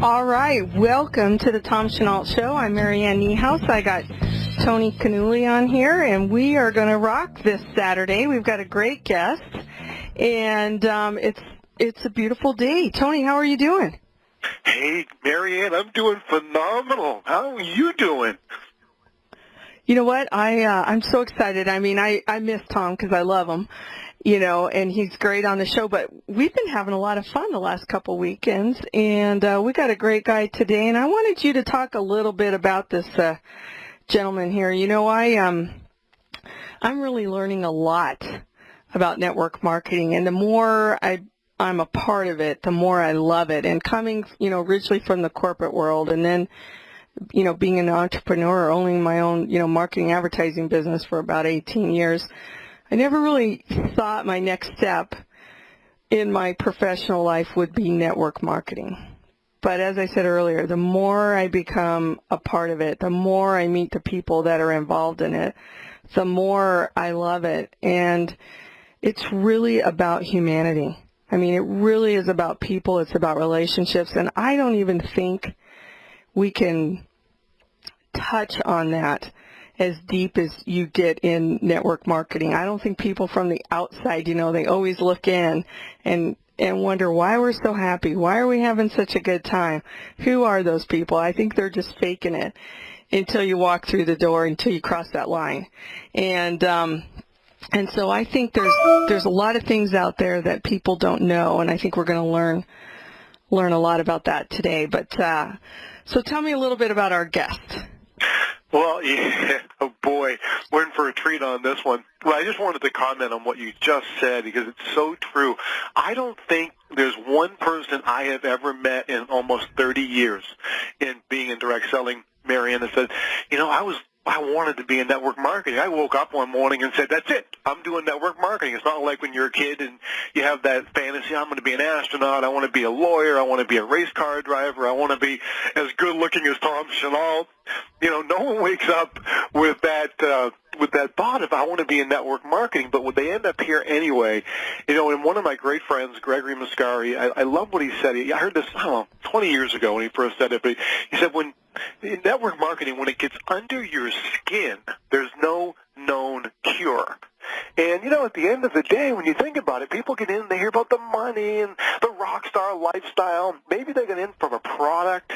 All right, welcome to the Tom Chenault Show. I'm Marianne Niehaus. I got Tony Chenault on here, and we are going to rock this Saturday. We've got a great guest, and it's a beautiful day. Tony, how are you doing? Hey, Marianne, I'm doing phenomenal. How are you doing? You know what? I'm so excited. I mean, I miss Tom because I love him, and he's great on the show. But we've been having a lot of fun the last couple weekends, and we got a great guy today. And I wanted you to talk a little bit about this gentleman here. I'm really learning a lot about network marketing, and the more I'm a part of it, the more I love it. And coming, originally from the corporate world, and then being an entrepreneur, owning my own, marketing advertising business for about 18 years, I never really thought my next step in my professional life would be network marketing. But as I said earlier, the more I become a part of it, the more I meet the people that are involved in it, the more I love it. And it's really about humanity. I mean, it really is about people. It's about relationships. And I don't even think we can touch on that as deep as you get in network marketing. I don't think people from the outside, they always look in and wonder why we're so happy. Why are we having such a good time? Who are those people? I think they're just faking it until you walk through the door, until you cross that line. And so I think there's a lot of things out there that people don't know, and I think we're going to learn a lot about that today. But so tell me a little bit about our guest. Well, yeah, oh boy, we're in for a treat on this one. Well, I just wanted to comment on what you just said because it's so true. I don't think there's one person I have ever met in almost 30 years in being in direct selling, Marianne, that said, I wanted to be in network marketing. I woke up one morning and said, that's it. I'm doing network marketing. It's not like when you're a kid and you have that fantasy, I'm going to be an astronaut, I want to be a lawyer, I want to be a race car driver, I want to be as good looking as Tom Chenault. No one wakes up with that thought of I want to be in network marketing, but would they end up here anyway? And one of my great friends, Gregory Mascari, I love what he said. I heard this, 20 years ago when he first said it, but he said in network marketing, when it gets under your skin, there's no known cure. And, at the end of the day, when you think about it, people get in, they hear about the money and the rock star lifestyle. Maybe they get in from a product.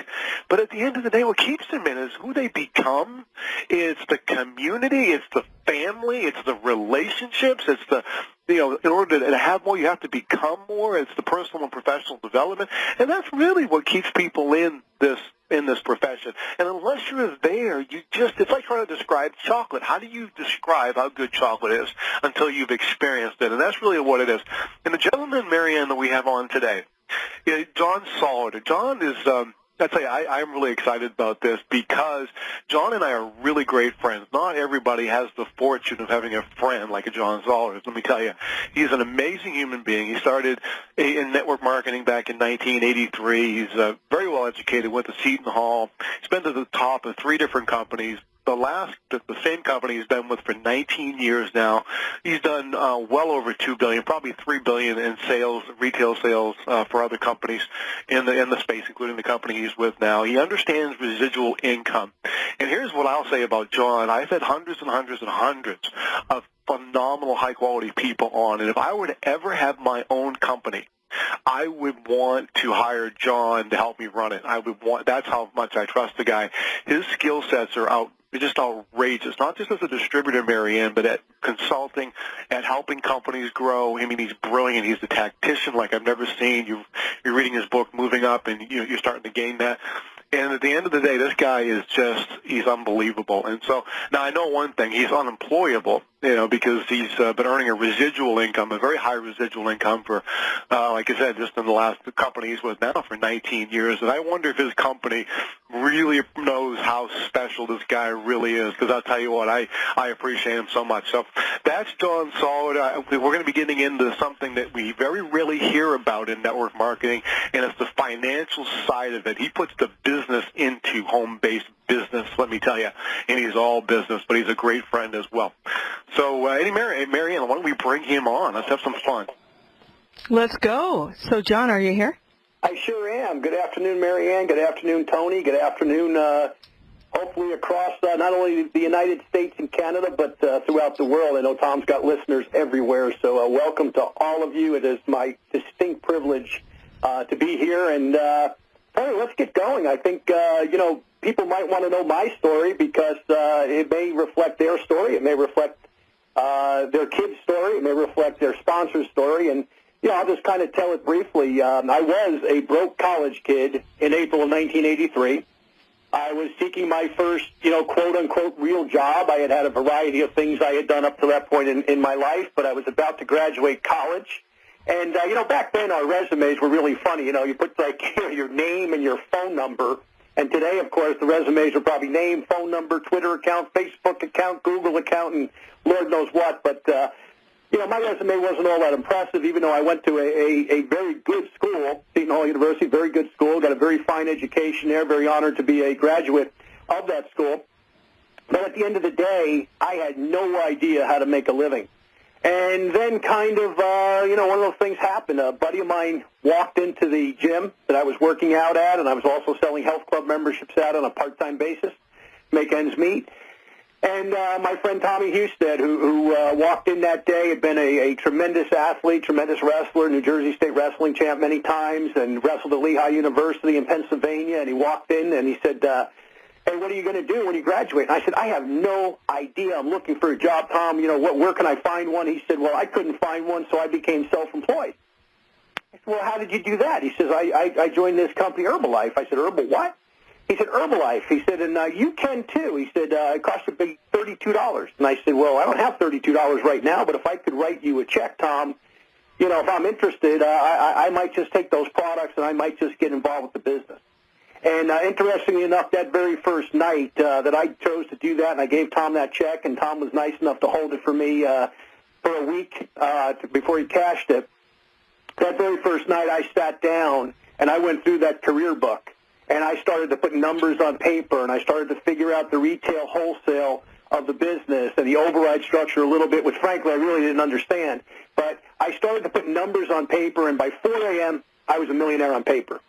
But at the end of the day, what keeps them in is who they become. It's the community. It's the family. It's the relationships. It's the, in order to have more, you have to become more. It's the personal and professional development. And that's really what keeps people in this profession. And unless you're there, it's like trying to describe chocolate. How do you describe how good chocolate is until you've experienced it? And that's really what it is. And the gentleman, Marianne, that we have on today, John Solleder. John is, I'll tell you, I'm really excited about this because John and I are really great friends. Not everybody has the fortune of having a friend like a John Solleder. Let me tell you, he's an amazing human being. He started in network marketing back in 1983. He's very well educated, went to Seton Hall. He's been to the top of 3 different companies. The same company he's been with for 19 years now. He's done well over $2 billion, probably $3 billion in sales, retail sales for other companies in the space, including the company he's with now. He understands residual income. And here's what I'll say about John. I've had hundreds and hundreds and hundreds of phenomenal, high-quality people on. And if I were to ever have my own company, I would want to hire John to help me run it. That's how much I trust the guy. His skill sets are just outrageous, not just as a distributor, Marianne, but at consulting, at helping companies grow. I mean, he's brilliant. He's a tactician like I've never seen. You're reading his book, Moving Up, and you're starting to gain that. And at the end of the day, this guy is he's unbelievable. And so now I know one thing, he's unemployable, because he's been earning a residual income, a very high residual income for, like I said, just in the last company he's with now for 19 years. And I wonder if his company really knows how special this guy really is, because I'll tell you what, I appreciate him so much. So that's John Solleder. We're going to be getting into something that we very rarely hear about in network marketing, and it's the financial side of it. He puts the business into home-based business, let me tell you, and he's all business, but he's a great friend as well. So, Marianne, why don't we bring him on? Let's have some fun. Let's go. So, John, are you here? I sure am. Good afternoon, Mary Ann. Good afternoon, Tony. Good afternoon, hopefully across not only the United States and Canada, but throughout the world. I know Tom's got listeners everywhere, so welcome to all of you. It is my distinct privilege to be here. And let's get going. I think, people might want to know my story because it may reflect their story. It may reflect their kid's story. It may reflect their sponsor's story. And I'll just kind of tell it briefly. I was a broke college kid in April of 1983. I was seeking my first, quote-unquote real job. I had had a variety of things I had done up to that point in my life, but I was about to graduate college. And, back then our resumes were really funny. You put, your name and your phone number. And today, of course, the resumes are probably name, phone number, Twitter account, Facebook account, Google account, and Lord knows what. But, my resume wasn't all that impressive, even though I went to a very good school, Seton Hall University, very good school, got a very fine education there, very honored to be a graduate of that school. But at the end of the day, I had no idea how to make a living. And then kind of, one of those things happened. A buddy of mine walked into the gym that I was working out at, and I was also selling health club memberships out on a part-time basis, make ends meet. And my friend Tommy Husted, who walked in that day, had been a tremendous athlete, tremendous wrestler, New Jersey State wrestling champ many times, and wrestled at Lehigh University in Pennsylvania. And he walked in and he said, hey, what are you going to do when you graduate? And I said, I have no idea. I'm looking for a job, Tom. Where can I find one? He said, well, I couldn't find one, so I became self-employed. I said, well, how did you do that? He says, I joined this company, Herbalife. I said, Herbal what? He said, Herbalife. He said, and you can too. He said, it costs you $32. And I said, well, I don't have $32 right now, but if I could write you a check, Tom, if I'm interested, I might just take those products and I might just get involved with the business. And interestingly enough, that very first night that I chose to do that, and I gave Tom that check, and Tom was nice enough to hold it for me for a week before he cashed it. That very first night, I sat down and I went through that career book. And I started to put numbers on paper, and I started to figure out the retail wholesale of the business and the override structure a little bit, which, frankly, I really didn't understand. But I started to put numbers on paper, and by 4 a.m., I was a millionaire on paper.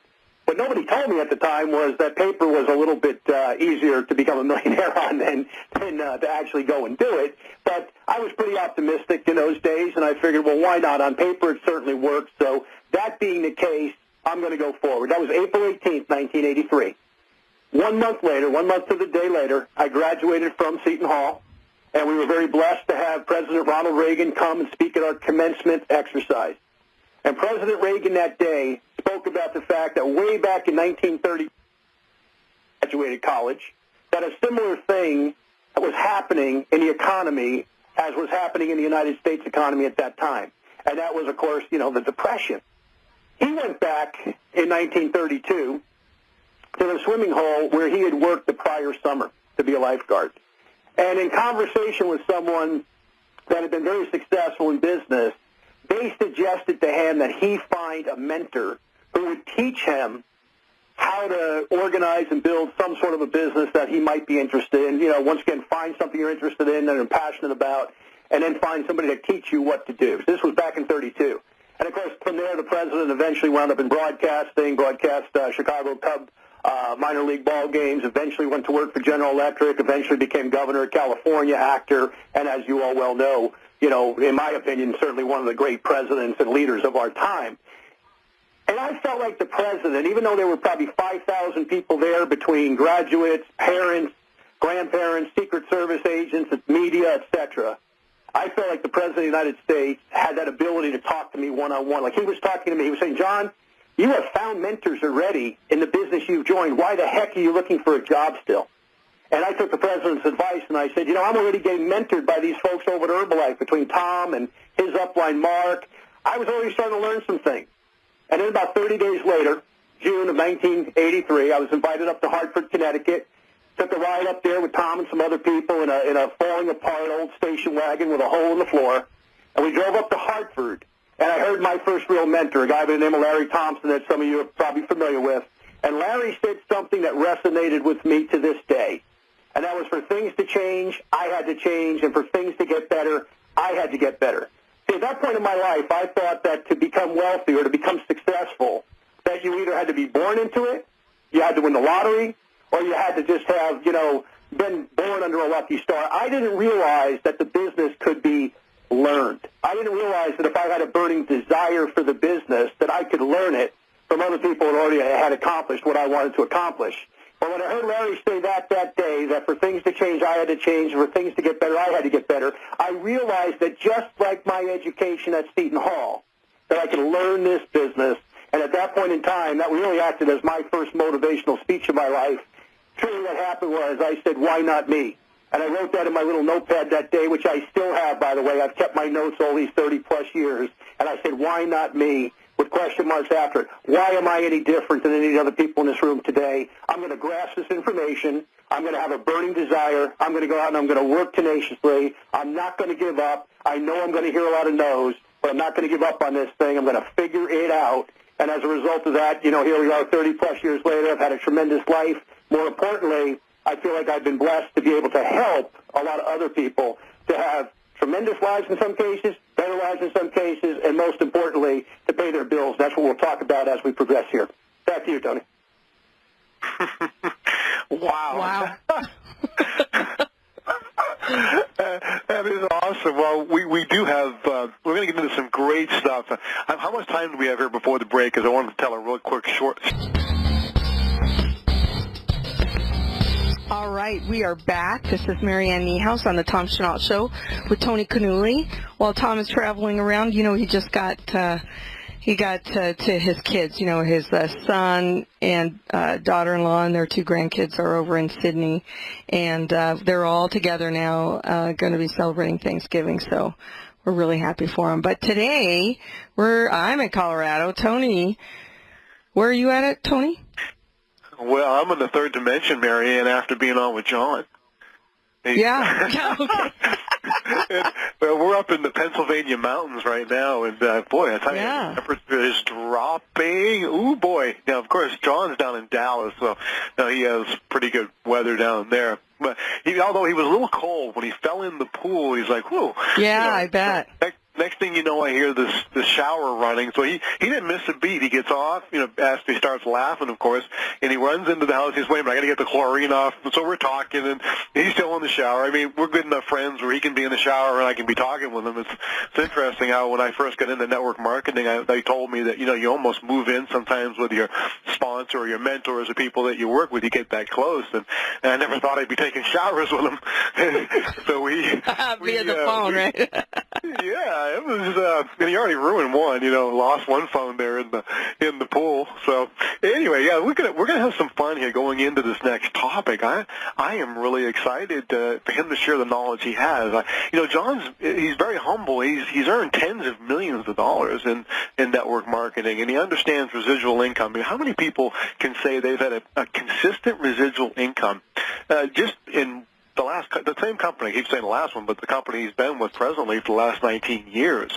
What nobody told me at the time was that paper was a little bit easier to become a millionaire on than to actually go and do it. But I was pretty optimistic in those days, and I figured, well, why not? On paper, it certainly works. So that being the case, I'm going to go forward. That was April 18th, 1983. 1 month later, 1 month to the day later, I graduated from Seton Hall, and we were very blessed to have President Ronald Reagan come and speak at our commencement exercise. And President Reagan that day spoke about the fact that way back in 1930, graduated college, that a similar thing was happening in the economy as was happening in the United States economy at that time. And that was, of course, the Depression. He went back in 1932 to the swimming hole where he had worked the prior summer to be a lifeguard. And in conversation with someone that had been very successful in business, they suggested to him that he find a mentor who would teach him how to organize and build some sort of a business that he might be interested in. Once again, find something you're interested in that you're passionate about, and then find somebody to teach you what to do. So this was back in 32. And, of course, from there, the president eventually wound up in broadcasting, Chicago Cub minor league ball games, eventually went to work for General Electric, eventually became governor of California, actor, and as you all well know, in my opinion, certainly one of the great presidents and leaders of our time. And I felt like the president, even though there were probably 5,000 people there between graduates, parents, grandparents, Secret Service agents, media, etc., I felt like the President of the United States had that ability to talk to me one-on-one. Like he was talking to me, he was saying, John, you have found mentors already in the business you've joined. Why the heck are you looking for a job still? And I took the President's advice, and I said, I'm already getting mentored by these folks over at Herbalife, between Tom and his upline, Mark. I was already starting to learn some things. And then about 30 days later, June of 1983, I was invited up to Hartford, Connecticut. Took a ride up there with Tom and some other people in a falling apart old station wagon with a hole in the floor. And we drove up to Hartford, and I heard my first real mentor, a guy by the name of Larry Thompson that some of you are probably familiar with. And Larry said something that resonated with me to this day. And that was, for things to change, I had to change, and for things to get better, I had to get better. See, at that point in my life, I thought that to become wealthy or to become successful, that you either had to be born into it, you had to win the lottery, or you had to just have, been born under a lucky star. I didn't realize that the business could be learned. I didn't realize that if I had a burning desire for the business, that I could learn it from other people that already had accomplished what I wanted to accomplish. But when I heard Larry say that day, that for things to change, I had to change, and for things to get better, I had to get better, I realized that just like my education at Seton Hall, that I could learn this business. And at that point in time, that really acted as my first motivational speech of my life. Truly what happened was I said, why not me? And I wrote that in my little notepad that day, which I still have, by the way. I've kept my notes all these 30-plus years. And I said, why not me? With question marks after it. Why am I any different than any other people in this room today? I'm going to grasp this information. I'm going to have a burning desire. I'm going to go out and I'm going to work tenaciously. I'm not going to give up. I know I'm going to hear a lot of no's, but I'm not going to give up on this thing. I'm going to figure it out. And as a result of that, here we are 30-plus years later. I've had a tremendous life. More importantly, I feel like I've been blessed to be able to help a lot of other people to have tremendous lives in some cases, better lives in some cases, and most importantly, to pay their bills. That's what we'll talk about as we progress here. Back to you, Tony. Wow. That is awesome. Well, we do have, we're going to get into some great stuff. How much time do we have here before the break? Because I wanted to tell a real quick short... All right, we are back. This is Marianne Niehaus on the Tom Chenault Show with Tony Canuli. While Tom is traveling around, he just got to his kids. His son and daughter-in-law and their 2 grandkids are over in Sydney, and they're all together now, going to be celebrating Thanksgiving. So we're really happy for them. But today I'm in Colorado. Tony, where are you at, Tony? Well, I'm in the third dimension, Marianne, after being on with John. Yeah. Okay. Well, we're up in the Pennsylvania mountains right now, and boy, I tell you, the temperature is dropping. Ooh, boy. Now, of course, John's down in Dallas, so he has pretty good weather down there. But although he was a little cold, when he fell in the pool, he's like, whew. Yeah, I bet. Next thing you know, I hear the shower running. So he didn't miss a beat. He gets off, after he starts laughing, of course, and he runs into the house. He's waiting, I got to get the chlorine off. And so we're talking, and he's still in the shower. I mean, we're good enough friends where he can be in the shower and I can be talking with him. It's interesting how when I first got into network marketing, they told me that, you almost move in sometimes with your sponsor or your mentors or people that you work with. You get that close, and I never thought I'd be taking showers with him. So via the phone, right? Yeah. It was. He already ruined one. Lost one phone there in the pool. So anyway, yeah, we're gonna have some fun here going into this next topic. I am really excited for him to share the knowledge he has. He's very humble. He's earned tens of millions of dollars in network marketing, and he understands residual income. I mean, how many people can say they've had a consistent residual income just in the same company, I keep saying the last one, but the company he's been with presently for the last 19 years.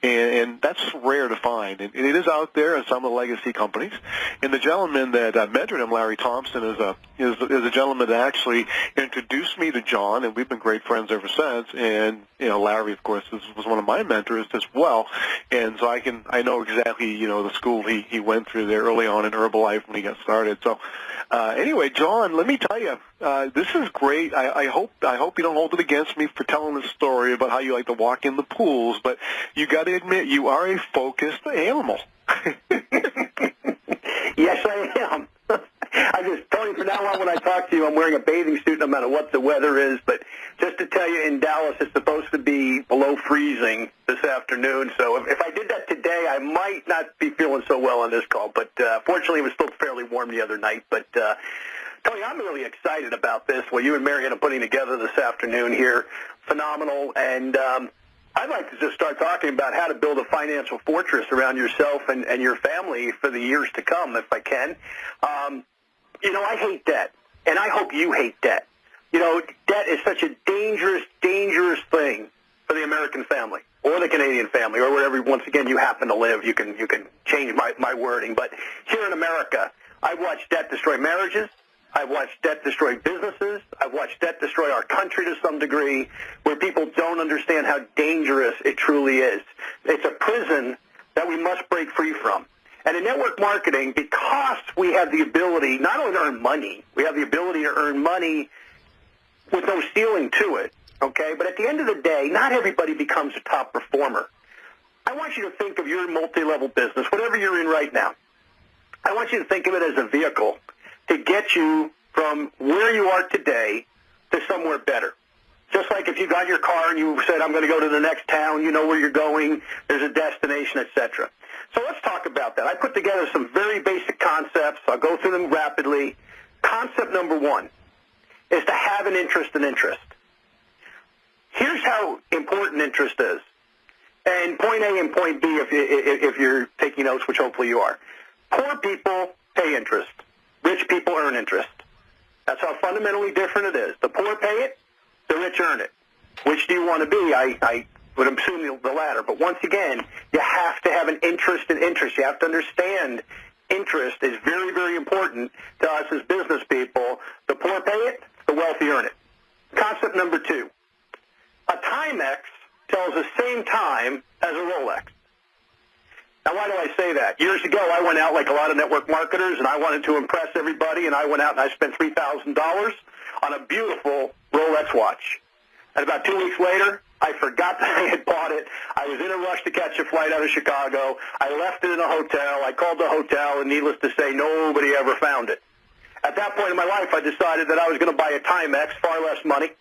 And that's rare to find. And it is out there in some of the legacy companies. And the gentleman that mentored him, Larry Thompson, is a gentleman that actually introduced me to John, and we've been great friends ever since. And, Larry, of course, was one of my mentors as well. And so I know exactly, the school he went through there early on in Herbalife when he got started. So anyway, John, let me tell you, this is great. I hope you don't hold it against me for telling this story about how you like to walk in the pools, but you got to admit you are a focused animal. Yes, I am. Tony, from now on when I talk to you, I'm wearing a bathing suit no matter what the weather is. But just to tell you, in Dallas, it's supposed to be below freezing this afternoon. So if I did that today, I might not be feeling so well on this call. But fortunately, it was still fairly warm the other night. But Tony, I'm really excited about this. What you and Marianne are putting together this afternoon here, phenomenal. And I'd like to just start talking about how to build a financial fortress around yourself and your family for the years to come, if I can. I hate debt, and I hope you hate debt. Debt is such a dangerous, dangerous thing for the American family or the Canadian family or wherever, once again, you happen to live. You can change my wording. But here in America, I've watched debt destroy marriages. I've watched debt destroy businesses. I've watched debt destroy our country to some degree, where people don't understand how dangerous it truly is. It's a prison that we must break free from. And in network marketing, because we have the ability not only to earn money, we have the ability to earn money with no ceiling to it, okay? But at the end of the day, not everybody becomes a top performer. I want you to think of your multi-level business, whatever you're in right now. I want you to think of it as a vehicle to get you from where you are today to somewhere better. Just like if you got your car and you said, I'm going to go to the next town, you know where you're going, there's a destination, etc. So let's talk about that. I put together some very basic concepts. I'll go through them rapidly. Concept number one is to have an interest in interest. Here's how important interest is. And point A and point B, if you're taking notes, which hopefully you are. Poor people pay interest. Rich people earn interest. That's how fundamentally different it is. The poor pay it, the rich earn it. Which do you want to be? I would assume the latter. But once again, you have to have an interest in interest. You have to understand interest is very, very important to us as business people. The poor pay it, the wealthy earn it. Concept number two. A Timex tells the same time as a Rolex. Now, why do I say that? Years ago, I went out like a lot of network marketers, and I wanted to impress everybody, and I went out and I spent $3,000 on a beautiful Rolex watch. And about 2 weeks later, I forgot that I had bought it. I was in a rush to catch a flight out of Chicago. I left it in a hotel. I called the hotel, and needless to say, nobody ever found it. At that point in my life, I decided that I was going to buy a Timex, far less money.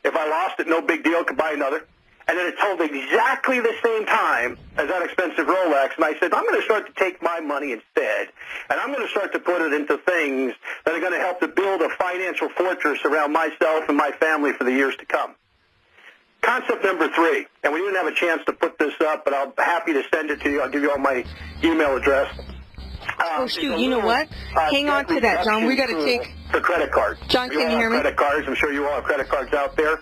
If I lost it, no big deal, could buy another. And then it told exactly the same time as that expensive Rolex. And I said, I'm going to start to take my money instead, and I'm going to start to put it into things that are going to help to build a financial fortress around myself and my family for the years to come. Concept number three, and we didn't have a chance to put this up, but I'm happy to send it to you. I'll give you all my email address. Oh, shoot, you know what? Hang on to that, John. We got to take... For credit cards. John, can you hear me? Credit cards. I'm sure you all have credit cards out there.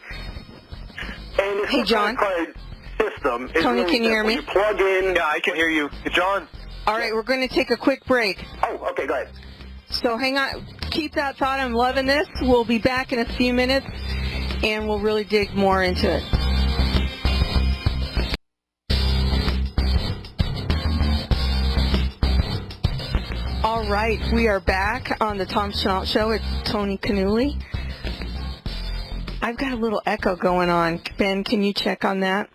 And this hey, John. credit card system is Tony, really can you hear me? You plug in... Yeah, I can hear you. John? All right, we're going to take a quick break. Oh, okay, go ahead. So hang on. Keep that thought. I'm loving this. We'll be back in a few minutes, and we'll really dig more into it. All right, we are back on the Tom Chenault Show with Tony Chenault. I've got a little echo going on. Ben, can you check on that?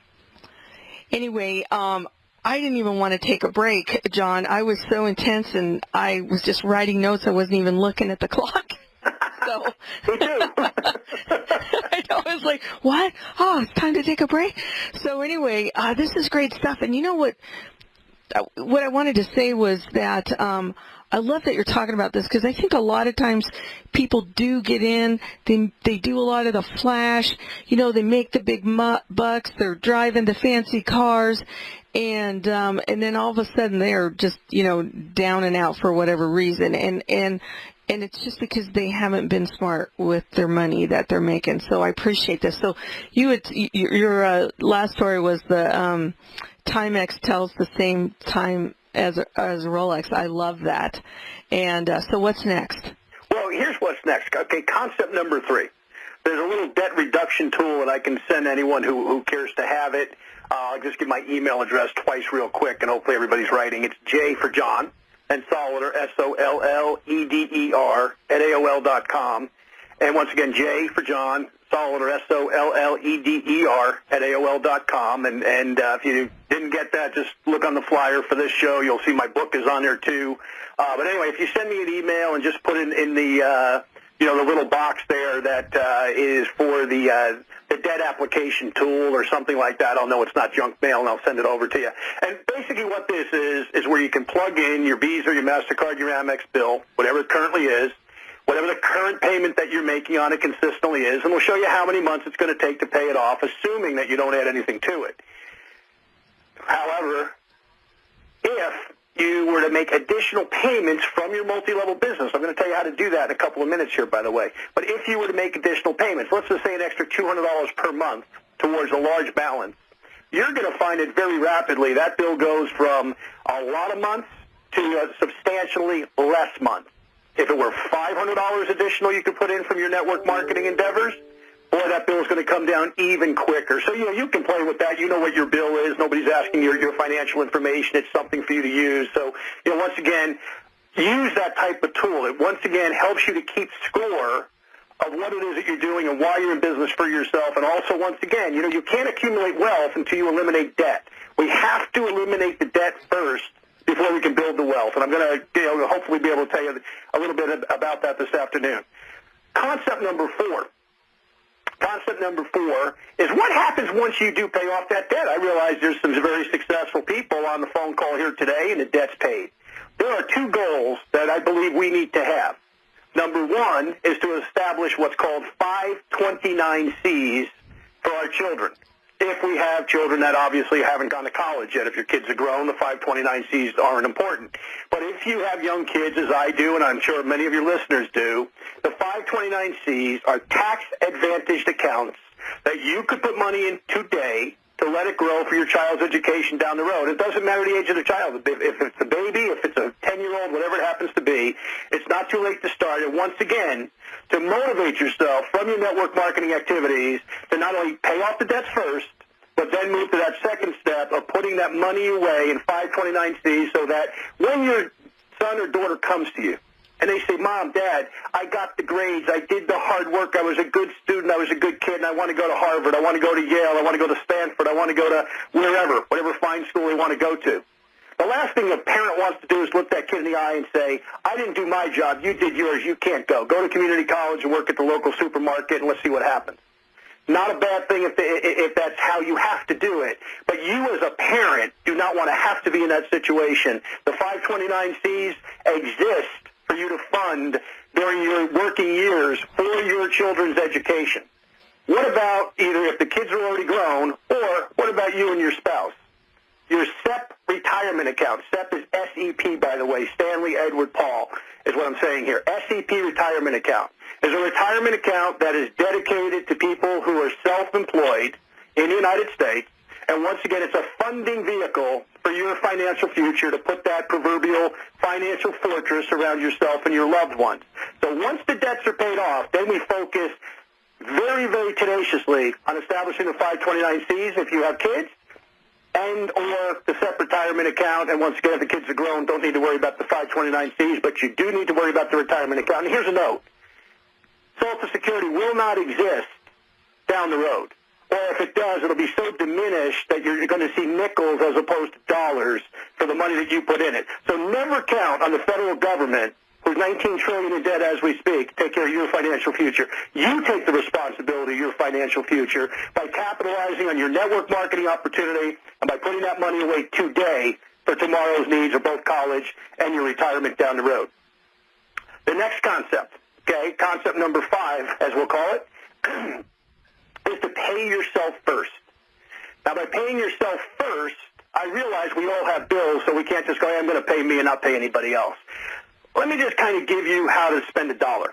Anyway, I didn't even want to take a break, John. I was so intense, and I was just writing notes. I wasn't even looking at the clock. So Me too. I know. I was like, what? Oh, it's time to take a break. So anyway, this is great stuff. And you know what I wanted to say was that I love that you're talking about this, because I think a lot of times people do get in, they do a lot of the flash, they make the big bucks, they're driving the fancy cars, and then all of a sudden they're just, down and out for whatever reason, and it's just because they haven't been smart with their money that they're making. So I appreciate this. So your last story was the Timex tells the same time as a Rolex. I love that. And so what's next? Well, here's what's next. Okay, concept number three. There's a little debt reduction tool that I can send anyone who cares to have it. I'll just give my email address twice real quick, and hopefully everybody's writing. It's J for John, and Solleder, Solleder, @AOL.com. And once again, J for John, Solleder, Solleder, @AOL.com. And if you didn't get that, just look on the flyer for this show. You'll see my book is on there too. But anyway, if you send me an email and just put in the the little box there that is for the debt application tool or something like that, I'll know it's not junk mail, and I'll send it over to you. And basically what this is where you can plug in your Visa, your MasterCard, your Amex bill, whatever it currently is, whatever the current payment that you're making on it consistently is, and we'll show you how many months it's going to take to pay it off, assuming that you don't add anything to it. However, if you were to make additional payments from your multi-level business, I'm going to tell you how to do that in a couple of minutes here, by the way, but if you were to make additional payments, let's just say an extra $200 per month towards a large balance, you're going to find it very rapidly. That bill goes from a lot of months to substantially less months. If it were $500 additional you could put in from your network marketing endeavors, boy, that bill's going to come down even quicker. So, you can play with that. You know what your bill is. Nobody's asking your financial information. It's something for you to use. So, once again, use that type of tool. It, once again, helps you to keep score of what it is that you're doing and why you're in business for yourself. And also, once again, you can't accumulate wealth until you eliminate debt. We have to eliminate the debt first before we can build the wealth. And I'm going to hopefully be able to tell you a little bit about that this afternoon. Concept number 4. Concept number 4 is what happens once you do pay off that debt. I realize there's some very successful people on the phone call here today, and the debt's paid. There are 2 goals that I believe we need to have. Number 1 is to establish what's called 529 C's for our children. If we have children that obviously haven't gone to college yet, if your kids are grown, the 529 C's aren't important. But if you have young kids, as I do, and I'm sure many of your listeners do, the 529 C's are tax-advantaged accounts that you could put money in today to let it grow for your child's education down the road. It doesn't matter the age of the child. If it's a baby, if it's a 10-year-old, whatever it happens to be, it's not too late to start. And once again, to motivate yourself from your network marketing activities to not only pay off the debts first, but then move to that second step of putting that money away in 529Cs so that when your son or daughter comes to you and they say, Mom, Dad, I got the grades, I did the hard work, I was a good student, I was a good kid, and I want to go to Harvard, I want to go to Yale, I want to go to Stanford, I want to go to wherever, whatever fine school they want to go to. The last thing a parent wants to do is look that kid in the eye and say, I didn't do my job, you did yours, you can't go. Go to community college and work at the local supermarket and let's see what happens. Not a bad thing if that's how you have to do it. But you as a parent do not want to have to be in that situation. The 529Cs exist for you to fund during your working years for your children's education. What about either if the kids are already grown, or what about you and your spouse? Your SEP retirement account. SEP is S-E-P, by the way. Stanley Edward Paul is what I'm saying here. SEP retirement account is a retirement account that is dedicated to people who are self-employed in the United States. And once again, it's a funding vehicle for your financial future to put that proverbial financial fortress around yourself and your loved ones. So once the debts are paid off, then we focus very, very tenaciously on establishing the 529Cs if you have kids, and or the SEP retirement account. And once again, if the kids are grown, don't need to worry about the 529Cs, but you do need to worry about the retirement account. And here's a note. Social Security will not exist down the road. Or if it does, it'll be so diminished that you're going to see nickels as opposed to dollars for the money that you put in it. So never count on the federal government, who's $19 trillion in debt as we speak, to take care of your financial future. You take the responsibility of your financial future by capitalizing on your network marketing opportunity and by putting that money away today for tomorrow's needs of both college and your retirement down the road. The next concept, okay, concept number 5, as we'll call it, is to pay yourself first. Now, by paying yourself first, I realize we all have bills, so we can't just go, hey, I'm going to pay me and not pay anybody else. Let me just kind of give you how to spend $1.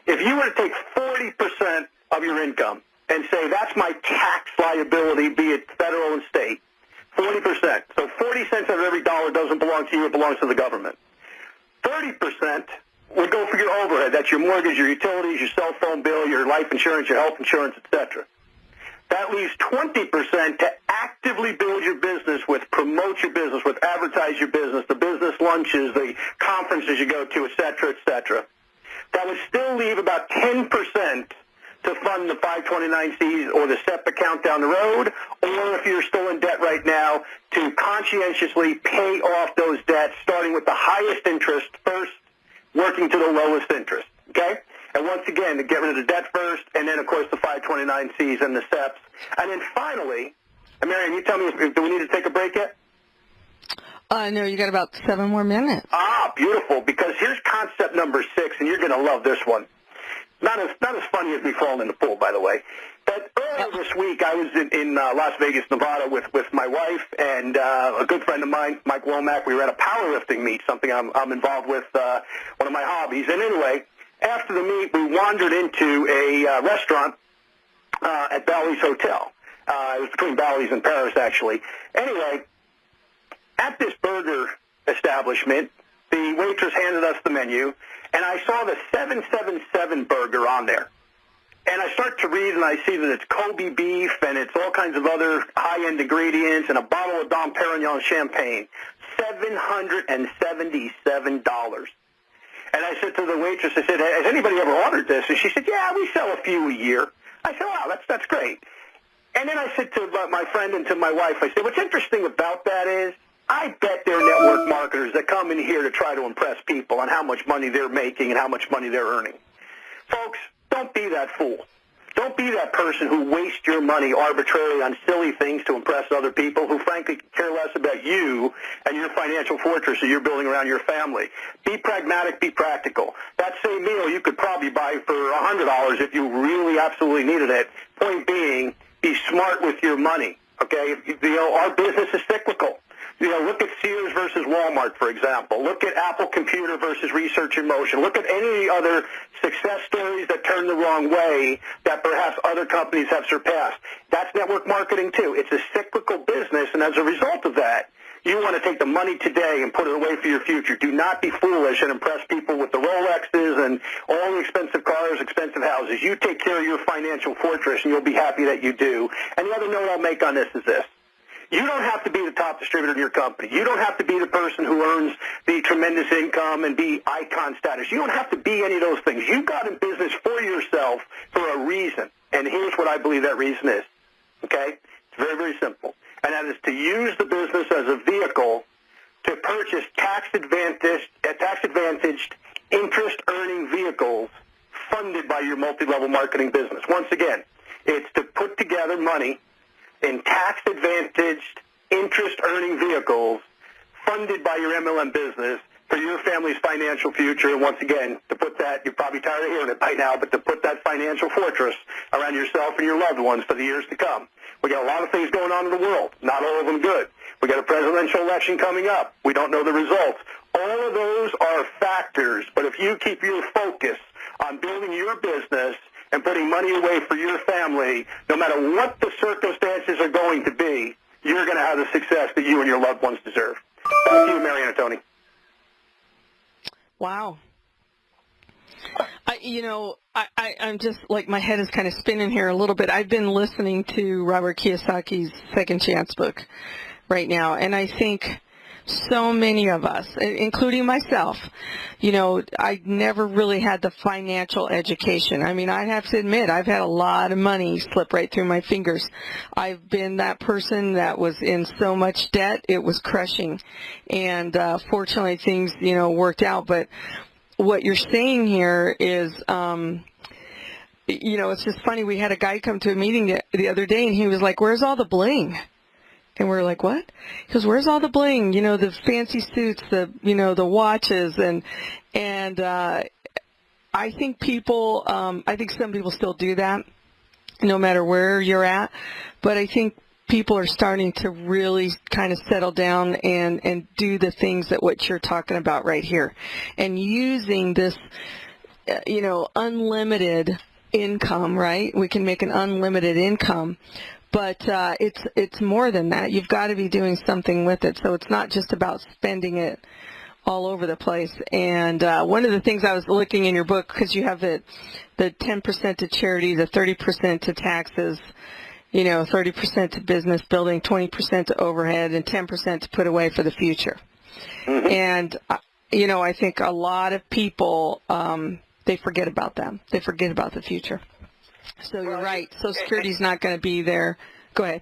If you were to take 40% of your income and say, that's my tax liability, be it federal and state, 40%. So 40 cents out of every dollar doesn't belong to you, it belongs to the government. 30% would go for your overhead. That's your mortgage, your utilities, your cell phone bill, your life insurance, your health insurance, etc. That leaves 20% to actively build your business with, promote your business with, advertise your business, the business lunches, the conferences you go to, etc., etc. That would still leave about 10% to fund the 529Cs or the SEP account down the road, or if you're still in debt right now, to conscientiously pay off those debts, starting with the highest interest first, working to the lowest interest, okay? And once again, to get rid of the debt first, and then, of course, the 529Cs and the SEPs. And then finally, and Marianne, you tell me, do we need to take a break yet? No, you got about 7 more minutes. Ah, beautiful, because here's concept number 6, and you're going to love this one. Not as funny as me falling in the pool, by the way. But earlier this week, I was in Las Vegas, Nevada, with my wife and a good friend of mine, Mike Womack. We were at a powerlifting meet, something I'm involved with, one of my hobbies. And anyway, after the meet, we wandered into a restaurant at Bally's Hotel. It was between Bally's and Paris, actually. Anyway, at this burger establishment, the waitress handed us the menu, and I saw the 777 burger on there. And I start to read, and I see that it's Kobe beef, and it's all kinds of other high-end ingredients, and a bottle of Dom Perignon champagne, $777. And I said to the waitress, I said, has anybody ever ordered this? And she said, yeah, we sell a few a year. I said, wow, that's great. And then I said to my friend and to my wife, I said, what's interesting about that is I bet they're network marketers that come in here to try to impress people on how much money they're making and how much money they're earning. Folks, don't be that fool. Don't be that person who wastes your money arbitrarily on silly things to impress other people who, frankly, care less about you and your financial fortress that you're building around your family. Be pragmatic, be practical. That same meal you could probably buy for $100 if you really absolutely needed it. Point being, be smart with your money, okay? Our business is cyclical. Look at Sears versus Walmart, for example. Look at Apple Computer versus Research in Motion. Look at any other success stories that turn the wrong way that perhaps other companies have surpassed. That's network marketing, too. It's a cyclical business, and as a result of that, you want to take the money today and put it away for your future. Do not be foolish and impress people with the Rolexes and all the expensive cars, expensive houses. You take care of your financial fortress, and you'll be happy that you do. And the other note I'll make on this is this. You don't have to be the top distributor in your company. You don't have to be the person who earns the tremendous income and be icon status. You don't have to be any of those things. You got in business for yourself for a reason. And here's what I believe that reason is. Okay? It's very, very simple. And that is to use the business as a vehicle to purchase tax-advantaged interest-earning vehicles funded by your multi-level marketing business. Once again, it's to put together money in tax-advantaged, interest-earning vehicles funded by your MLM business for your family's financial future. And once again, to put that, you're probably tired of hearing it by now, but to put that financial fortress around yourself and your loved ones for the years to come. We got a lot of things going on in the world, not all of them good. We got a presidential election coming up. We don't know the results. All of those are factors, but if you keep your focus on building your business and putting money away for your family, no matter what the circumstances are going to be, you're going to have the success that you and your loved ones deserve. Back to you, Mary Ann and Tony. Wow. I'm just, like, my head is kind of spinning here a little bit. I've been listening to Robert Kiyosaki's Second Chance book right now, and I think so many of us, including myself, I never really had the financial education. I mean, I have to admit, I've had a lot of money slip right through my fingers. I've been that person that was in so much debt, it was crushing. And fortunately, things, worked out. But what you're saying here is, it's just funny. We had a guy come to a meeting the other day, and he was like, "Where's all the bling?" And we're like, what? He goes, where's all the bling? The fancy suits, the watches. And I think I think some people still do that, no matter where you're at. But I think people are starting to really kind of settle down and do the things that what you're talking about right here. And using this, unlimited income, right? We can make an unlimited income. But it's more than that. You've got to be doing something with it. So it's not just about spending it all over the place. And one of the things I was looking in your book, because you have the 10% to charity, the 30% to taxes, 30% to business building, 20% to overhead, and 10% to put away for the future. Mm-hmm. And, I think a lot of people, they forget about them. They forget about the future. So you're right. Social Security's not going to be there. Go ahead.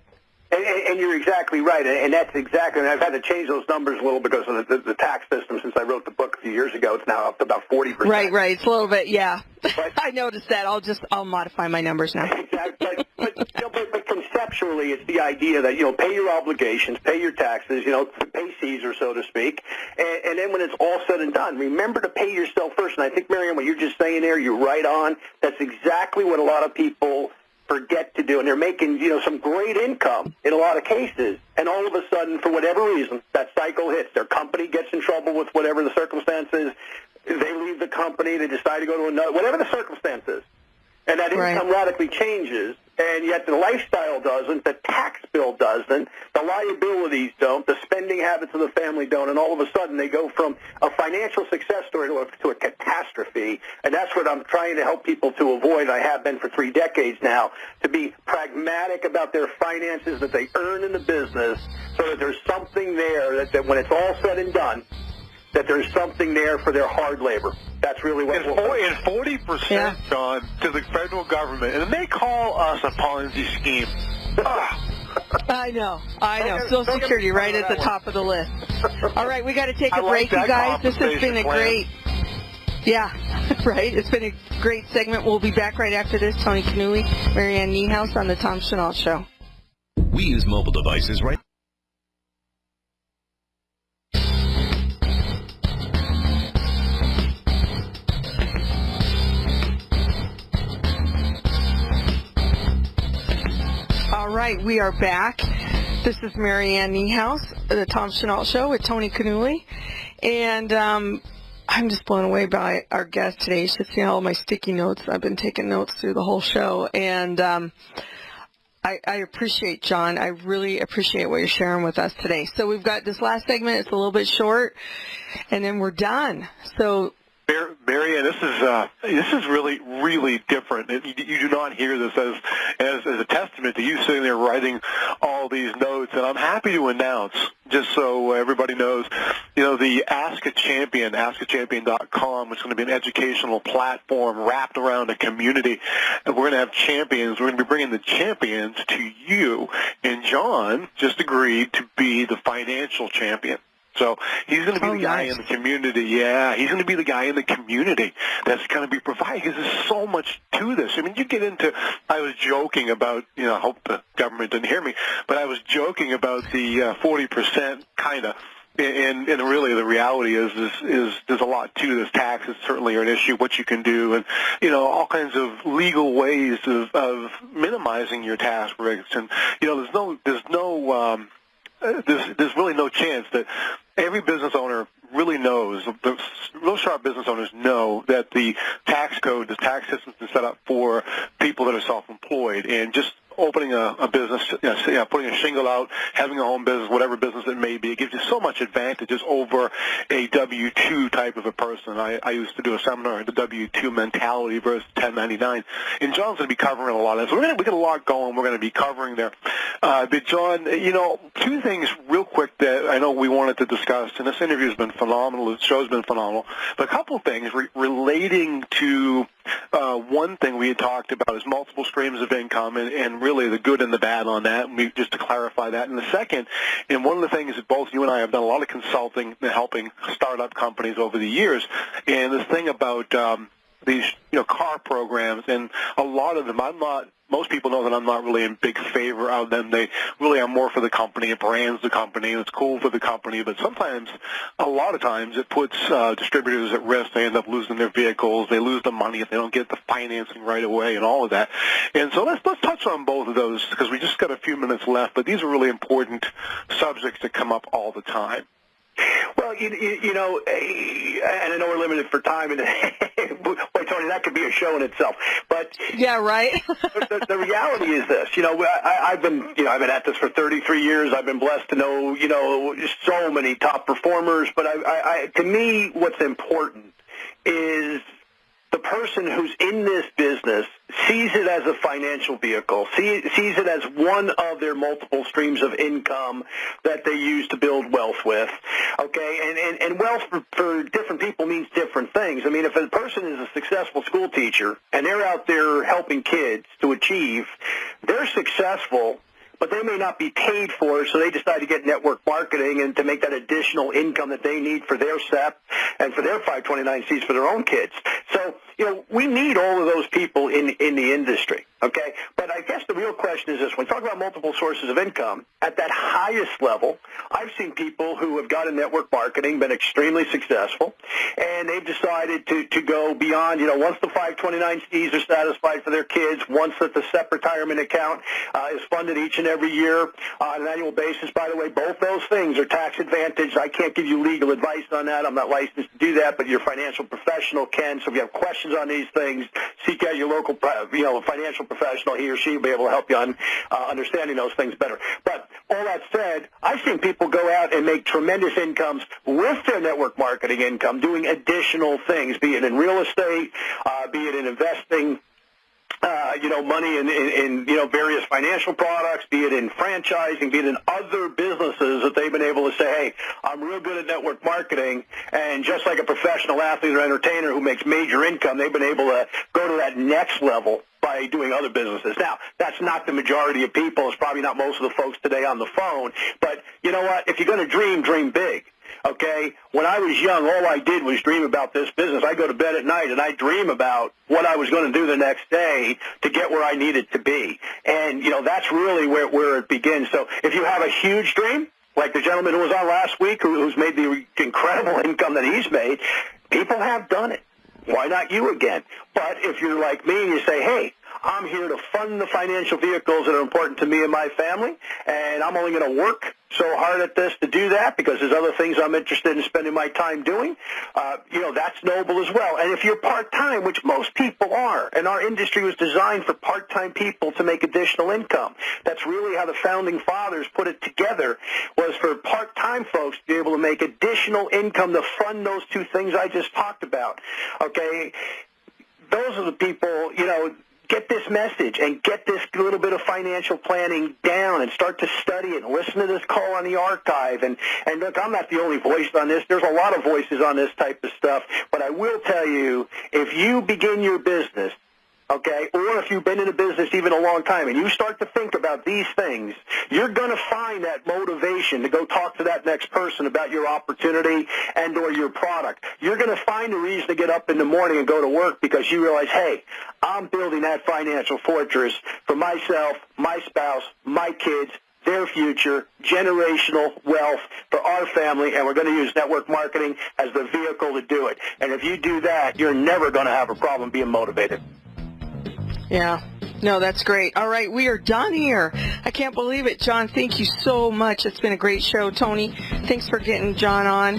And you're exactly right. And that's exactly, and I've had to change those numbers a little because of the tax system since I wrote the book a few years ago. It's now up to about 40%. Right. It's a little bit, yeah. But, I noticed that. I'll modify my numbers now. Exactly. But conceptually, it's the idea that, pay your obligations, pay your taxes, pay Caesar, so to speak. And then when it's all said and done, remember to pay yourself first. And I think, Mary Ann, what you're just saying there, you're right on. That's exactly what a lot of people forget to do, and they're making, some great income in a lot of cases, and all of a sudden, for whatever reason, that cycle hits. Their company gets in trouble with whatever the circumstances. They leave the company. They decide to go to another, whatever the circumstances, and that income radically changes, and yet the lifestyle doesn't, the tax bill doesn't, the liabilities don't, the spending habits of the family don't, and all of a sudden they go from a financial success story to a catastrophe, and that's what I'm trying to help people to avoid. I have been for 3 decades now, to be pragmatic about their finances that they earn in the business so that there's something there that when it's all said and done, that there's something there for their hard labor. That's really what and 40%, John, to the federal government, and they call us a Ponzi scheme. I know. Social Security right at the top of the list. All right, we got to take a break, you guys. This has been a great... Yeah, right. It's been a great segment. We'll be back right after this. Tony Chenault, Marianne Niehaus on the Tom Chenault Show. We use mobile devices, right? All right, we are back. This is Marianne Niehaus, the Tom Chenault Show with Tony Chenault. And I'm just blown away by our guest today. You should see all my sticky notes. I've been taking notes through the whole show. And I appreciate, John, I really appreciate what you're sharing with us today. So we've got this last segment. It's a little bit short, and then we're done. So... Marianne, this is really, really different. You do not hear this as a testament to you sitting there writing all these notes. And I'm happy to announce, just so everybody knows, the Ask a Champion, askachampion.com, which is going to be an educational platform wrapped around a community. And we're going to have champions. We're going to be bringing the champions to you. And John just agreed to be the financial champion. So he's going to be the guy in the community. Yeah, he's going to be the guy in the community that's going to be providing, because there's so much to this. I mean, you get into, I was joking about, I hope the government didn't hear me, but I was joking about the 40% kind of. And really, the reality is there's a lot to this. Taxes certainly are an issue. What you can do, and all kinds of legal ways of minimizing your tax risks. And there's really no chance that every business owner really knows, the real sharp business owners know that the tax code, the tax system is set up for people that are self-employed, and just opening a business, putting a shingle out, having a home business, whatever business it may be, it gives you so much advantages over a W-2 type of a person. I used to do a seminar on the W-2 mentality versus 1099, and John's going to be covering a lot of this. We got a lot going. We're going to be covering there. But John, 2 things real quick that I know we wanted to discuss, and this interview has been phenomenal. The show's been phenomenal. But a couple of things relating to one thing we had talked about is multiple streams of income, and really the good and the bad on that, and just to clarify that. And the second, and one of the things that both you and I have done a lot of consulting and helping startup companies over the years, and this thing about these car programs, and a lot of them, most people know that I'm not really in big favor of them. They really are more for the company. It brands the company, and it's cool for the company. But sometimes, a lot of times, it puts distributors at risk. They end up losing their vehicles. They lose the money if they don't get the financing right away and all of that. And so let's touch on both of those, because we just got a few minutes left. But these are really important subjects that come up all the time. Well, and I know we're limited for time, and boy, Tony, that could be a show in itself. But yeah, right. the reality is this. I've been at this for 33 years. I've been blessed to know, so many top performers. But to me, what's important is the person who's in this business sees it as a financial vehicle, sees it as one of their multiple streams of income that they use to build wealth with, okay? And wealth for different people means different things. I mean, if a person is a successful school teacher and they're out there helping kids to achieve, they're successful, but they may not be paid for, so they decide to get network marketing and to make that additional income that they need for their SEP and for their 529Cs for their own kids. So, we need all of those people in the industry, okay? But I guess the real question is this. When we talk about multiple sources of income, at that highest level, I've seen people who have got in network marketing, been extremely successful, and they've decided to go beyond, once the 529Cs are satisfied for their kids, once that the SEP retirement account is funded each and every year on an annual basis. By the way, both those things are tax advantaged. I can't give you legal advice on that. I'm not licensed to do that, but your financial professional can. So if you have questions on these things, seek out your local financial professional professional, he or she will be able to help you on understanding those things better. But all that said, I've seen people go out and make tremendous incomes with their network marketing income, doing additional things, be it in real estate, be it in investing, money in various financial products, be it in franchising, be it in other businesses that they've been able to say, hey, I'm real good at network marketing, and just like a professional athlete or entertainer who makes major income, they've been able to go to that next level by doing other businesses. Now, that's not the majority of people. It's probably not most of the folks today on the phone. But you know what? If you're going to dream big. Okay? When I was young, all I did was dream about this business. I go to bed at night and I dream about what I was going to do the next day to get where I needed to be. And, that's really where it begins. So if you have a huge dream, like the gentleman who was on last week who's made the incredible income that he's made, people have done it. Why not you again? But if you're like me and you say, hey, I'm here to fund the financial vehicles that are important to me and my family, and I'm only going to work so hard at this to do that because there's other things I'm interested in spending my time doing, that's noble as well. And if you're part-time, which most people are, and our industry was designed for part-time people to make additional income, that's really how the founding fathers put it together, was for part-time folks to be able to make additional income to fund those two things I just talked about. Okay? Those are the people, get this message and get this little bit of financial planning down and start to study it and listen to this call on the archive. And look, I'm not the only voice on this. There's a lot of voices on this type of stuff. But I will tell you, if you begin your business, okay, or if you've been in a business even a long time and you start to think about these things, you're going to find that motivation to go talk to that next person about your opportunity and or your product. You're going to find a reason to get up in the morning and go to work because you realize, hey, I'm building that financial fortress for myself, my spouse, my kids, their future, generational wealth for our family, and we're going to use network marketing as the vehicle to do it. And if you do that, you're never going to have a problem being motivated. Yeah. No, that's great. All right, we are done here. I can't believe it. John, thank you so much. It's been a great show. Tony, thanks for getting John on.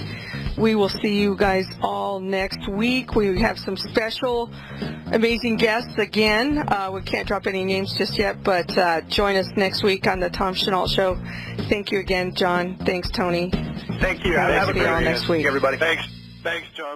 We will see you guys all next week. We have some special, amazing guests again. We can't drop any names just yet, but join us next week on the Tom Chenault Show. Thank you again, John. Thanks, Tony. Thank you. Have a great next week. everybody. Thanks, John.